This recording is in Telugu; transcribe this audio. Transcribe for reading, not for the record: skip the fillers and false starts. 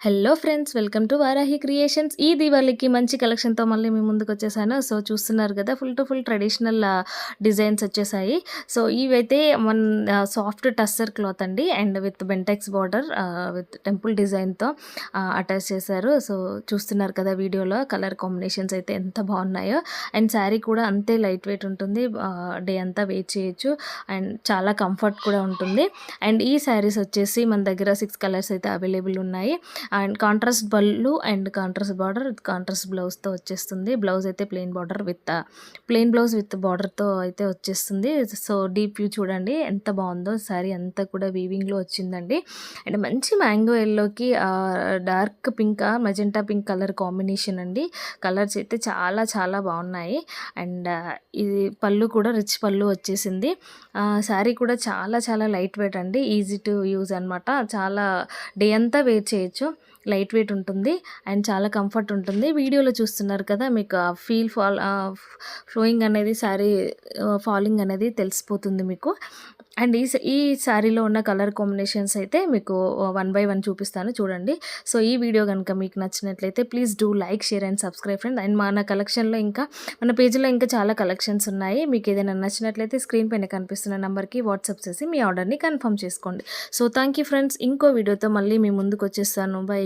Hello friends, welcome to Varahi creations. ఈ దీవాళికి మంచి కలెక్షన్తో మళ్ళీ మీ ముందుకు వచ్చేసాను. సో చూస్తున్నారు కదా, full to full traditional designs వచ్చేసాయి. సో ఇవైతే సాఫ్ట్ టస్సర్ క్లాత్ అండి, and with Bentex border with temple డిజైన్తో అటాచ్ చేశారు. సో చూస్తున్నారు కదా వీడియోలో, కలర్ కాంబినేషన్స్ అయితే ఎంత బాగున్నాయో. అండ్ శారీ కూడా అంతే లైట్ వెయిట్ ఉంటుంది, డే అంతా వెయిట్ చేయొచ్చు, అండ్ చాలా కంఫర్ట్ కూడా ఉంటుంది. అండ్ ఈ శారీస్ వచ్చేసి మన దగ్గర 6 కలర్స్ అయితే అవైలబుల్ ఉన్నాయి. అండ్ కాంట్రాస్ట్ పళ్ళు and contrast border with contrast బ్లౌజ్తో వచ్చేస్తుంది. బ్లౌజ్ అయితే plain border with plain blouse with బార్డర్తో అయితే వచ్చేస్తుంది. సో డీప్ వ్యూ చూడండి ఎంత బాగుందో. శారీ అంతా కూడా వీవింగ్లో వచ్చిందండి. అండ్ మంచి మ్యాంగో ఎల్లోకి dark pink, magenta pink colour combination అండి. కలర్స్ అయితే చాలా చాలా బాగున్నాయి. అండ్ ఇది పళ్ళు కూడా రిచ్ పళ్ళు వచ్చేసింది. శారీ కూడా చాలా చాలా లైట్ వెయిట్ అండి, ఈజీ టు యూజ్ అనమాట. చాలా డే అంతా వేర్ చేయొచ్చు, లైట్ వెయిట్ ఉంటుంది అండ్ చాలా కంఫర్ట్ ఉంటుంది. వీడియోలో చూస్తున్నారు కదా, మీకు ఫ్లోయింగ్ అనేది శారీ ఫాలింగ్ అనేది తెలిసిపోతుంది మీకు. అండ్ ఈ శారీలో ఉన్న కలర్ కాంబినేషన్స్ అయితే మీకు 1 by 1 చూపిస్తాను చూడండి. సో ఈ వీడియో కనుక మీకు నచ్చినట్లయితే please do like, share and subscribe friend. And మన కలెక్షన్లో ఇంకా మన పేజ్లో ఇంకా చాలా కలెక్షన్స్ ఉన్నాయి. మీకు ఏదైనా నచ్చినట్లయితే స్క్రీన్ పైన కనిపిస్తున్న నెంబర్కి వాట్సాప్ చేసి మీ ఆర్డర్ని కన్ఫర్మ్ చేసుకోండి. సో థ్యాంక్ యూ ఫ్రెండ్స్, ఇంకో వీడియోతో మళ్ళీ మీ ముందుకు వచ్చేస్తాను. బై.